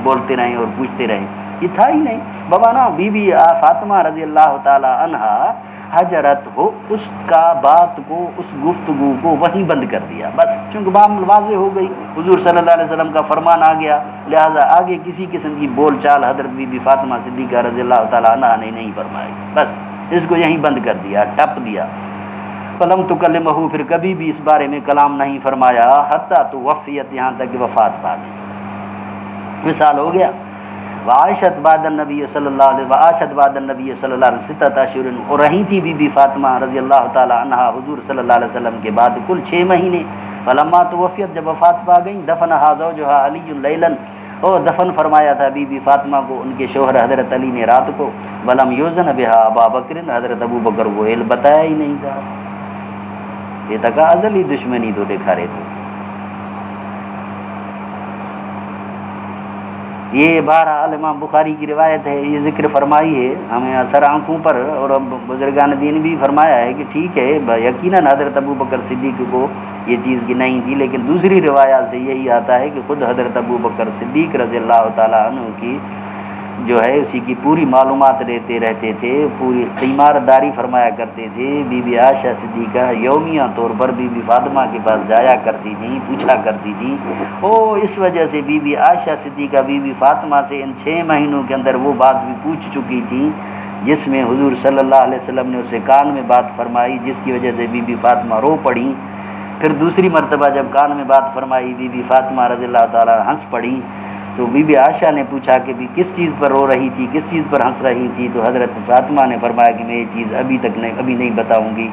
بولتے رہیں اور پوچھتے رہیں؟ یہ تھا ہی نہیں۔ بابانا بی بی فاطمہ رضی اللہ تعالی عنہا حجرت ہو، اس کا بات کو، اس گفتگو کو وہیں بند کر دیا، بس چونکہ بات واضح ہو گئی، حضور صلی اللہ علیہ وسلم کا فرمان آ گیا، لہذا آگے کسی قسم کی بول چال حضرت بی بی فاطمہ صدیقہ رضی اللہ تعالیٰ عنہ نے نہیں فرمائی، بس اس کو یہیں بند کر دیا، ٹپ دیا۔ فلم تکلمہ، پھر کبھی بھی اس بارے میں کلام نہیں فرمایا، حتیٰ توفیت، یہاں تک کہ وفات پا گئی، وصال ہو گیا۔ وعاشت بعد النبی صلی اللہ علیہ وعاشت بعد النبی صلی اللہ علیہ وسلم ستۃ اشہر، اور رہی تھی بی بی فاطمہ رضی اللہ تعالی عنہا حضور صلی اللہ علیہ وسلم کے بعد کل 6 مہینے۔ فلما توفیت، جب وفات پا گئیں، دفنہا زوجہا علی لیلا، اور دفن فرمایا تھا بی بی فاطمہ کو ان کے شوہر حضرت علی نے رات کو۔ ولم یوزن بہا ابا بکر، حضرت ابو بکر کو علم بتایا ہی نہیں تھا، یہ تک ازلی دشمنی تو دکھا رہے تھے۔ یہ بہرحال امام بخاری کی روایت ہے، یہ ذکر فرمائی ہے ہمیں اثر آنکھوں پر، اور اب بزرگان دین بھی فرمایا ہے کہ ٹھیک ہے یقیناً حضرت ابو بکر صدیق کو یہ چیز کی نہیں تھی، لیکن دوسری روایات سے یہی آتا ہے کہ خود حضرت ابو بکر صدیق رضی اللہ تعالیٰ عنہ کی جو ہے اسی کی پوری معلومات دیتے رہتے تھے، پوری تیمارداری فرمایا کرتے تھے۔ بی بی عائشہ صدیقہ یومیہ طور پر بی بی فاطمہ کے پاس جایا کرتی تھیں، پوچھا کرتی تھی، اس وجہ سے بی بی عائشہ صدیقہ بی بی فاطمہ سے ان 6 مہینوں کے اندر وہ بات بھی پوچھ چکی تھی جس میں حضور صلی اللہ علیہ وسلم نے اسے کان میں بات فرمائی، جس کی وجہ سے بی بی فاطمہ رو پڑی۔ پھر دوسری مرتبہ جب کان میں بات فرمائی بی بی فاطمہ رضی اللہ تعالیٰ ہنس پڑی، تو بی بی عائشہ نے پوچھا کہ بھی کس چیز پر رو رہی تھی، کس چیز پر ہنس رہی تھی، تو حضرت فاطمہ نے فرمایا کہ میں یہ چیز ابھی نہیں بتاؤں گی،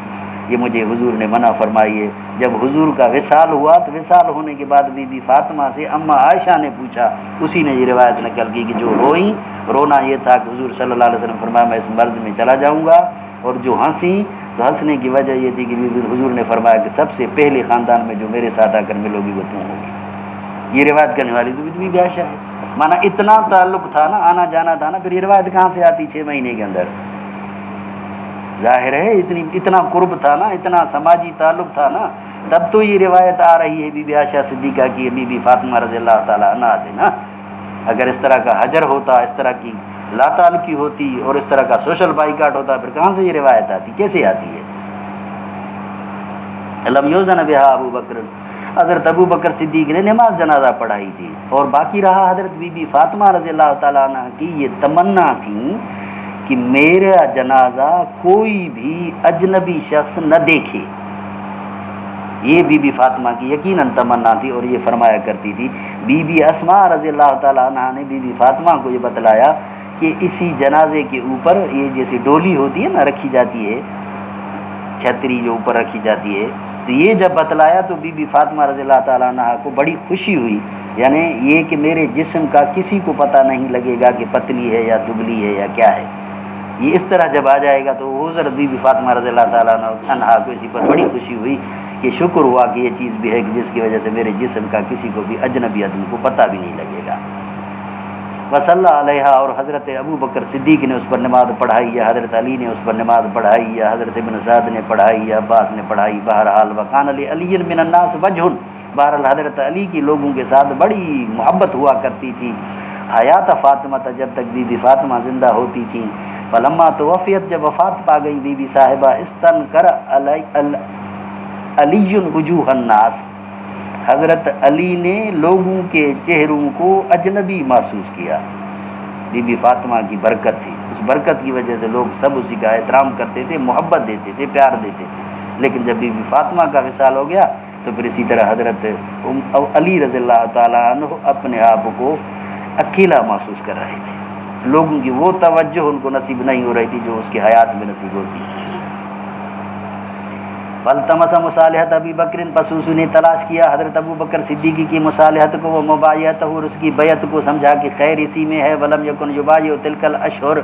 یہ مجھے حضور نے منع فرمائی ہے۔ جب حضور کا وصال ہوا تو وصال ہونے کے بعد بی بی فاطمہ سے اما عائشہ نے پوچھا، اسی نے یہ روایت نقل کی کہ جو روئیں، رونا یہ تھا کہ حضور صلی اللہ علیہ وسلم فرمایا میں اس مرض میں چلا جاؤں گا، اور جو ہنسی تو ہنسنے کی وجہ یہ تھی کہ حضور نے فرمایا کہ سب سے پہلے خاندان میں جو میرے ساتھ آ کر ملو گی وہ تم ہوگی۔ یہ روایت کرنے والی تو بی بی عائشہ ہے، مانا اتنا تعلق تھا نا، آنا جانا تھا نا، پھر یہ روایت کہاں سے آتی 6 مہینے کے اندر؟ ظاہر ہے اتنا قرب تھا نا، اتنا سماجی تعلق تھا نا، تب تو یہ روایت آ رہی ہے بی بی عائشہ صدیقہ کی بی بی فاطمہ رضی اللہ تعالیٰ عنہا سے نا۔ اگر اس طرح کا حجر ہوتا، اس طرح کی لا تعلقی ہوتی اور اس طرح کا سوشل بائیکاٹ ہوتا، پھر کہاں سے یہ روایت آتی، کیسے آتی ہے؟ لم یوزن بہا ابو بکر، حضرت ابو بکر صدیق نے نماز جنازہ پڑھائی تھی، اور باقی رہا حضرت بی بی فاطمہ رضی اللہ تعالیٰ عنہ کی یہ تمنا تھی کہ میرا جنازہ کوئی بھی اجنبی شخص نہ دیکھے، یہ بی بی فاطمہ کی یقیناً تمنا تھی، اور یہ فرمایا کرتی تھی۔ بی بی اسماء رضی اللہ تعالیٰ عنہ نے بی بی فاطمہ کو یہ بتلایا کہ اسی جنازے کے اوپر یہ جیسی ڈولی ہوتی ہے نا، رکھی جاتی ہے، چھتری جو اوپر رکھی جاتی ہے، تو یہ جب بتلایا تو بی بی فاطمہ رضی اللہ تعالیٰ عنہ کو بڑی خوشی ہوئی، یعنی یہ کہ میرے جسم کا کسی کو پتہ نہیں لگے گا کہ پتلی ہے یا دبلی ہے یا کیا ہے، یہ اس طرح جب آ جائے گا تو حضرت بی بی فاطمہ رضی اللہ تعالیٰ عنہ کو اسی پر بڑی خوشی ہوئی کہ شکر ہوا کہ یہ چیز بھی ہے کہ جس کی وجہ سے میرے جسم کا کسی کو بھی اجنبی آدمی کو پتہ بھی نہیں لگے گا۔ وصلی علیہا، اور حضرت ابو بکر صدیق نے اس پر نماز پڑھائی، یا حضرت علی نے اس پر نماز پڑھائی، یا حضرت ابن سعد نے پڑھائی، یا عباس نے پڑھائی۔ بہرحال وکان علی من الناس وجہ، بہرحال حضرت علی کی لوگوں کے ساتھ بڑی محبت ہوا کرتی تھی حیات فاطمہ، جب تک بی بی فاطمہ زندہ ہوتی تھیں۔ فلما توفیت، جب وفات پا گئی بی بی صاحبہ، استنکر علی وجوہ الناس، حضرت علی نے لوگوں کے چہروں کو اجنبی محسوس کیا۔ بی بی فاطمہ کی برکت تھی، اس برکت کی وجہ سے لوگ سب اسی کا احترام کرتے تھے، محبت دیتے تھے، پیار دیتے تھے، لیکن جب بی بی فاطمہ کا وصال ہو گیا تو پھر اسی طرح حضرت علی رضی اللہ تعالیٰ عنہ اپنے آپ کو اکیلا محسوس کر رہے تھے، لوگوں کی وہ توجہ ان کو نصیب نہیں ہو رہی تھی جو اس کی حیات میں نصیب ہوتی تھی۔ فالتمس مصالحت ابی بکر، پس اس نے تلاش کیا حضرت ابو بکر صدیقی کی مصالحت کو، وہ مبایعت اور اس کی بیعت کو، سمجھا کہ خیر اسی میں ہے۔ ولم یکن یبایع تلک الاشہر،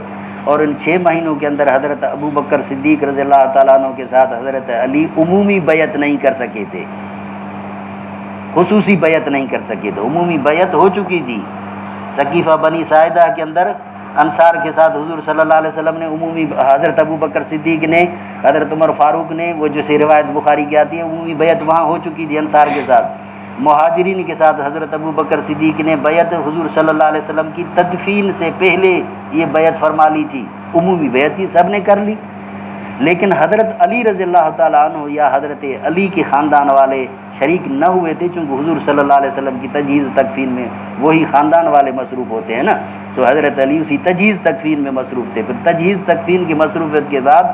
اور ان 6 مہینوں کے اندر حضرت ابو بکر صدیق رضی اللہ تعالیٰ عنہ کے ساتھ حضرت علی عمومی بیعت نہیں کر سکے تھے، خصوصی بیعت نہیں کر سکے تھے، عمومی بیعت ہو چکی تھی۔ ثقیفہ بنی ساعدہ کے اندر انصار کے ساتھ حضور صلی اللہ علیہ وسلم نے عمومی، حضرت ابو بکر صدیق نے، حضرت عمر فاروق نے، وہ جو سی روایت بخاری کی آتی ہے، عمومی بیعت وہاں ہو چکی تھی انصار کے ساتھ۔ مہاجرین کے ساتھ حضرت ابو بکر صدیق نے بیعت حضور صلی اللہ علیہ وسلم کی تدفین سے پہلے یہ بیعت فرما لی تھی، عمومی بیعت تھی، سب نے کر لی۔ لیکن حضرت علی رضی اللہ تعالیٰ عنہ یا حضرت علی کے خاندان والے شریک نہ ہوئے تھے، چونکہ حضور صلی اللہ علیہ وسلم کی تجہیز تکفین میں وہی خاندان والے مصروف ہوتے ہیں نا، تو حضرت علی اسی تجہیز تکفین میں مصروف تھے۔ پھر تجہیز تکفین کی مصروفیت کے بعد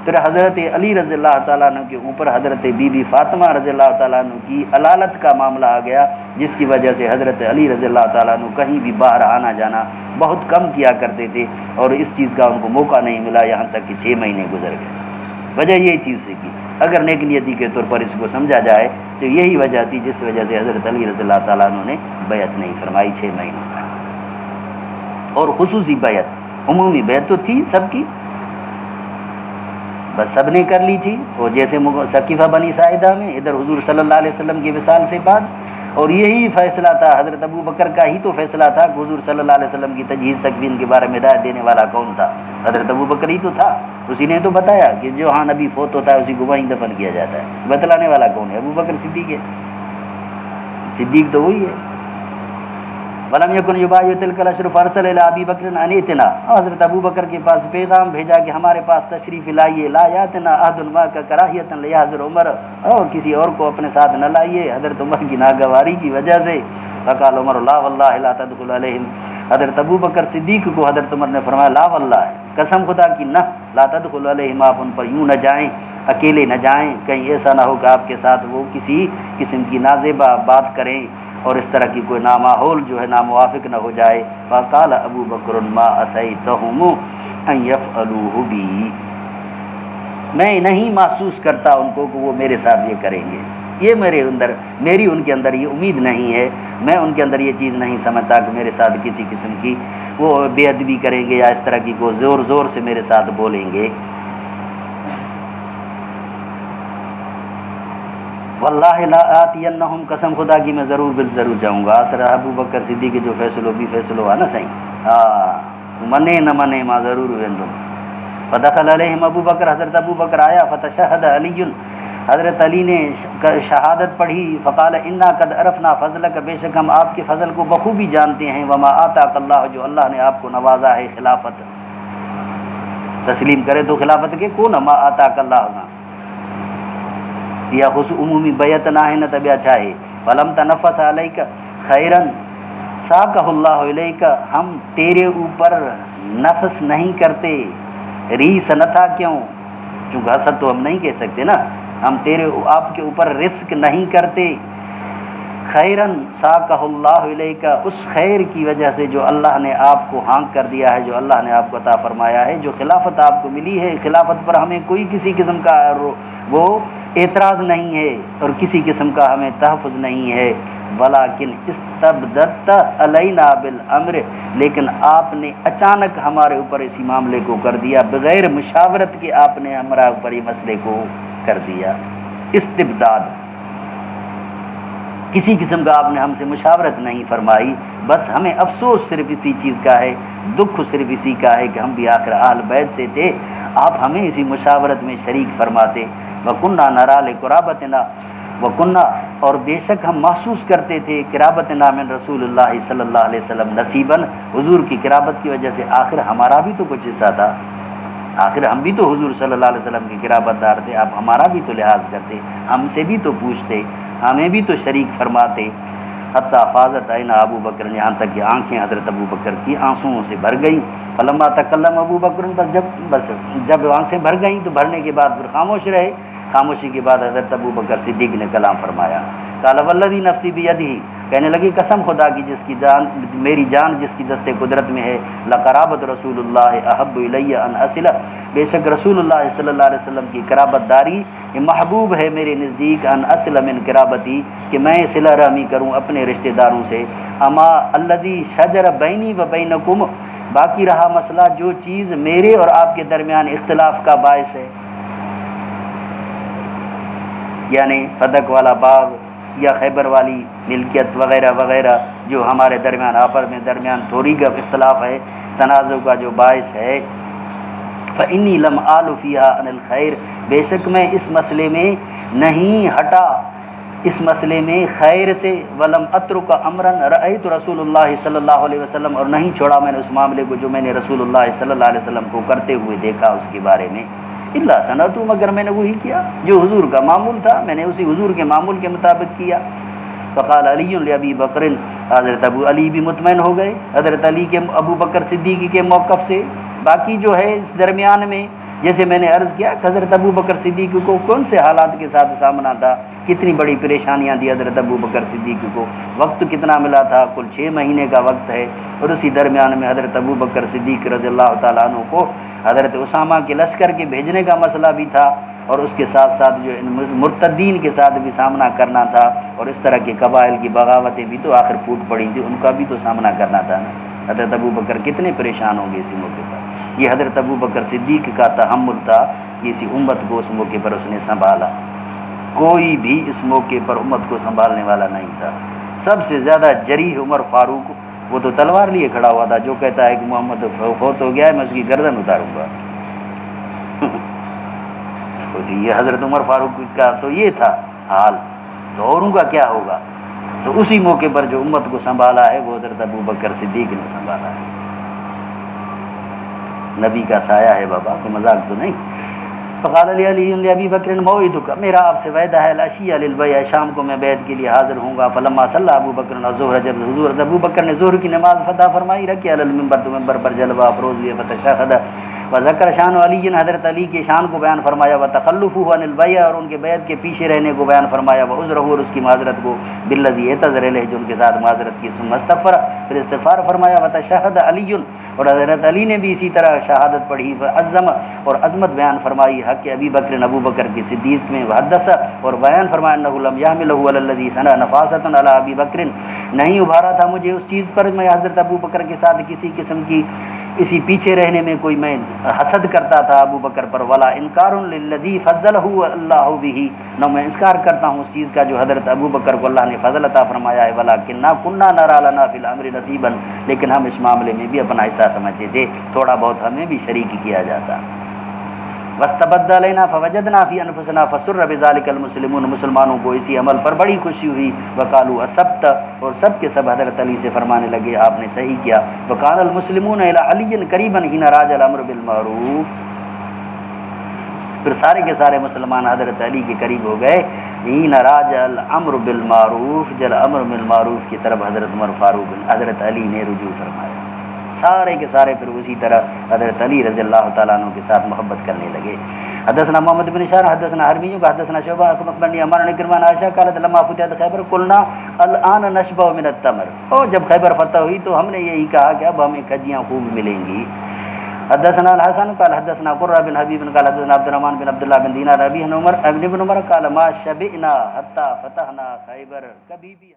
پھر حضرت علی رضی اللہ تعالیٰ عنہ کے اوپر حضرت بی بی فاطمہ رضی اللہ تعالیٰ عنہ کی علالت کا معاملہ آ گیا، جس کی وجہ سے حضرت علی رضی اللہ تعالیٰ عنہ کہیں بھی باہر آنا جانا بہت کم کیا کرتے تھے، اور اس چیز کا ان کو موقع نہیں ملا، یہاں تک کہ 6 مہینے گزر گئے۔ وجہ یہی تھی اسی کی، اگر نیک نیتی کے طور پر اس کو سمجھا جائے تو یہی وجہ تھی جس وجہ سے حضرت علی رضی اللہ تعالیٰ عنہ نے بیعت نہیں فرمائی 6 مہینوں کا، اور خصوصی بیعت، عمومی بیعت تو تھی سب کی، بس سب نے کر لی تھی، اور جیسے ثقیفہ بنی ساعدہ میں ادھر حضور صلی اللہ علیہ وسلم کے وصال سے بعد، اور یہی فیصلہ تھا حضرت ابو بکر کا ہی تو فیصلہ تھا کہ حضور صلی اللہ علیہ وسلم کی تجہیز تکفین کے بارے میں ہدایت دینے والا کون تھا؟ حضرت ابو بکر ہی تو تھا، اسی نے تو بتایا کہ جو ہاں نبی فوت ہوتا ہے اسی کو وہیں دفن کیا جاتا ہے۔ بتلانے والا کون ہے؟ ابو بکر صدیق ہے، صدیق تو وہی ہے۔ ولم یکن یبایع تلک الاشر فارسل الی ابی بکر ان اتنا، حضرت ابو بکر کے پاس پیغام بھیجا کہ ہمارے پاس تشریف لائیے، لا یاتنا احد ما کا کراہیۃ لیحضر عمر، اور کسی اور کو اپنے ساتھ نہ لائیے حضرت عمر کی ناگواری کی وجہ سے۔ فقال عمر لا واللہ لا تدخل علیہم، حضرت ابو بکر صدیق کو حضرت عمر نے فرمایا لا واللہ، قسم خدا کی نہ، لا تدخل علیہم، آپ ان پر یوں نہ جائیں، اکیلے نہ جائیں، کہیں ایسا نہ ہو کہ آپ کے ساتھ وہ کسی قسم کی نازیبا بات کریں اور اس طرح کی کوئی ناماحول جو ہے ناموافق نہ ہو جائے۔ فقال ابو بکر ما اسیتہم ان یفعلوہ بی، میں نہیں محسوس کرتا ان کو کہ وہ میرے ساتھ یہ کریں گے، یہ میری ان کے اندر یہ امید نہیں ہے، میں ان کے اندر یہ چیز نہیں سمجھتا کہ میرے ساتھ کسی قسم کی وہ بے ادبی کریں گے یا اس طرح کی کو زور سے میرے ساتھ بولیں گے۔ واللہ لا آتینہم، قسم خدا کی میں ضرور جاؤں گا۔ سر ابو بکر صدیق کے جو فیصلو بھی فیصلو ہے نا صحیح، منے نہ منے ما ضرور ویندم۔ فدخل علیہم ابو بکر، حضرت ابو بکر آیا، فتشہد علی، حضرت علی نے شہادت پڑھی، فقال انا قد عرفنا فضلک، بے شک ہم آپ کے فضل کو بخوبی جانتے ہیں، وما آتاک اللہ، جو اللہ نے آپ کو نوازا ہے، خلافت، تسلیم کرے تو خلافت کے کون ما آتاک اللہ ہونا یا خصوص عمومی بیعت نہ ہے نہ طبع اچھا ہے۔ فلم تنفس علیک خیرن ساکہ اللہ علیک، ہم تیرے اوپر نفس نہیں کرتے، ریس نہ تھا، کیوں؟ چونکہ حسد تو ہم نہیں کہہ سکتے نا، ہم آپ کے اوپر رزق نہیں کرتے، خیرن ساکہ اللہ علیک، اس خیر کی وجہ سے جو اللہ نے آپ کو ہانک کر دیا ہے، جو اللہ نے آپ کو عطا فرمایا ہے، جو خلافت آپ کو ملی ہے، خلافت پر ہمیں کوئی کسی قسم کا وہ اعتراض نہیں ہے اور کسی قسم کا ہمیں تحفظ نہیں ہے، ولیکن استبدت علینا بالامر، لیکن آپ نے اچانک ہمارے اوپر اسی معاملے کو کر دیا، بغیر مشاورت کے آپ نے ہمارے اوپر یہ مسئلے کو کر دیا، استبداد، کسی قسم کا آپ نے ہم سے مشاورت نہیں فرمائی۔ بس ہمیں افسوس صرف اسی چیز کا ہے، دکھ صرف اسی کا ہے کہ ہم بھی آخر اہل بیت سے تھے، آپ ہمیں اسی مشاورت میں شریک فرماتے۔ وَكُنَّا نَرَىٰ لِقُرَابَتِنَا وَكُنَّا، اور بے شک ہم محسوس کرتے تھے، قرابتنا من رسول اللہ صلی اللہ علیہ وسلم نصیباً، حضور کی قرابت کی وجہ سے آخر ہمارا بھی تو کچھ حصہ تھا، آخر ہم بھی تو حضور صلی اللہ علیہ وسلم کی قرابت دار تھے، آپ ہمارا بھی تو لحاظ کرتے، ہم سے بھی تو پوچھتے، ہمیں بھی تو شریک فرماتے۔ حتیٰ فاضت عین ابو بکر، یہاں تک کہ آنکھیں حضرت ابو بکر کی آنسوؤں سے بھر گئیں۔ فلما تکلم ابو بکر، جب آنکھیں بھر گئیں تو بھرنے کے بعد پھر خاموش رہے، خاموشی کے بعد حضرت ابو بکر صدیق نے کلام فرمایا، قال والذی نفسی بیدہ، کہنے لگی قسم خدا کی جس کی جان، میری جان جس کی دست قدرت میں ہے، لقرابت رسول اللہ احب الی ان اصلہ، بے شک رسول اللہ صلی اللہ علیہ وسلم کی قرابت داری یہ محبوب ہے میرے نزدیک، ان اصل من قرابتی، کہ میں صلہ رحمی کروں اپنے رشتہ داروں سے۔ اما الذی شجر بینی و بینکم، باقی رہا مسئلہ جو چیز میرے اور آپ کے درمیان اختلاف کا باعث ہے، یعنی فدق والا باغ یا خیبر والی ملکیت وغیرہ وغیرہ، جو ہمارے درمیان آپس میں درمیان تھوڑی کا اختلاف ہے، تنازع کا جو باعث ہے، فإنی لم آل فیہا عن الخیر، بے شک میں اس مسئلے میں نہیں ہٹا، اس مسئلے میں خیر سے، ولم اترک امرا رأیت رسول اللہ صلی اللہ علیہ وسلم، اور نہیں چھوڑا میں نے اس معاملے کو جو میں نے رسول اللہ صلی اللہ علیہ وسلم کو کرتے ہوئے دیکھا اس کے بارے میں، اللہ صنعت، مگر میں نے وہی کیا جو حضور کا معمول تھا، میں نے اسی حضور کے معمول کے مطابق کیا۔ فقال علی لابی بکر، حضرت ابو علی بھی مطمئن ہو گئے حضرت علی کے ابو بکر صدیق کے موقف سے۔ باقی جو ہے اس درمیان میں جیسے میں نے عرض کیا کہ حضرت ابو بکر صدیق کو کون سے حالات کے ساتھ سامنا تھا، کتنی بڑی پریشانیاں دی حضرت ابو بکر صدیق کو، وقت کتنا ملا تھا، کل 6 مہینے کا وقت ہے، اور اسی درمیان میں حضرت ابو بکر صدیق رضی اللہ تعالیٰ عنہ کو حضرت اسامہ کے لشکر کے بھیجنے کا مسئلہ بھی تھا، اور اس کے ساتھ ساتھ جو مرتدین کے ساتھ بھی سامنا کرنا تھا، اور اس طرح کے قبائل کی بغاوتیں بھی تو آخر پھوٹ پڑی تھی، ان کا بھی تو سامنا کرنا تھا نا۔ حضرت ابو بکر کتنے پریشان ہوں گے اسی موقع پر۔ یہ حضرت ابو بکر صدیق کا تحمل تھا کہ اسی امت کو اس موقع پر اس نے سنبھالا، کوئی بھی اس موقع پر امت کو سنبھالنے والا نہیں تھا۔ سب سے زیادہ جریح عمر فاروق، وہ تو تلوار لیے کھڑا ہوا تھا، جو کہتا ہے کہ محمد فوت ہو گیا ہے میں اس کی گردن اتاروں گا تو یہ حضرت عمر فاروق کا تو یہ تھا حال، تو اوروں کا کیا ہوگا؟ تو اسی موقع پر جو امت کو سنبھالا ہے وہ حضرت ابو بکر صدیق نے سنبھالا ہے، نبی کا سایہ ہے بابا، کوئی مذاق تو نہیں۔ فقال علی علی ابی بکر موعدک، میرا آپ سے وعدہ ہے، العشیہ للبیع، شام کو میں بیعت کے لیے حاضر ہوں گا۔ فلما صلی ابو بکر الظہر، جب حضور ابو بکر نے ظہر کی نماز ادا فرمائی، رکع علی المنبر، تو منبر پر جلوہ افروز ہوئے، فتشہد وذکر شان علی، حضرت علی کے شان کو بیان فرمایا، وتخلفہ عن البیع، اور ان کے بیعت کے پیچھے رہنے کو بیان فرمایا، وعذرہ، اور اس کی معذرت کو، بالذی اعتذر الیہ، جو ان کے ساتھ معذرت کی، ثم استغفر، پھر استغفار فرمایا، وتشہد علی، اور حضرت علی نے بھی اسی طرح شہادت پڑھی، عظم، اور عظمت بیان فرمائی، حق ابی بکر، ابو بکر کی صدیق میں، وحدث، اور بیان فرمایا، انہ لم یحملہ علی الذی صنع نفاست علی ابی بکر، نہیں ابھارا تھا مجھے اس چیز پر میں حضرت ابو بکر کے ساتھ کسی قسم کی اسی پیچھے رہنے میں کوئی میں حسد کرتا تھا ابو بکر پر، ولا انکار للذی فضلہ اللہ بہ، نہ میں انکار کرتا ہوں اس چیز کا جو حضرت ابو بکر کو اللہ نے فضل عطا فرمایا ہے، ولکن کنا نری لنا فی الامر نصیبا، لیکن ہم اس معاملے میں بھی اپنا حصہ سمجھتے تھے، تھوڑا بہت ہمیں بھی شریک کیا جاتا۔ واستبد علینا فوجدنا فی انفسنا فسر بذلک المسلمون، مسلمانوں کو اسی عمل پر بڑی خوشی ہوئی، وقالوا اصبت، اور سب کے سب حضرت علی سے فرمانے لگے آپ نے صحیح کیا، وکان المسلمون الی علی قریبا حین راج الامر بالمعروف، پھر سارے کے سارے مسلمان حضرت علی کے قریب ہو گئے، حین راج الامر بالمعروف، جب امر بالمعروف کی طرف حضرت عمر فاروق حضرت علی نے رجوع فرمایا، سارے کے سارے پھر اسی طرح حضرت علی رضی اللہ تعالیٰ عنہ کے ساتھ محبت کرنے لگے۔ حدثنا محمد بن شار حدثنا حرمی حدثنا شعبہ بن عمر کرمان عائشہ قالت لما فتحت خیبر قلنا الان نشبع من التمر، اور جب خیبر فتح ہوئی تو ہم نے یہی کہا کہ اب ہمیں کھجیاں خوب ملیں گی۔ حدثنا الحسن قال حدثنا قرہ بن حبیب قال حدثنا عبد الرحمن بن عبداللہ بن دینار ابی عمر ابن عمر قال ما شبعنا حتى فتحنا خیبر، کبھی بھی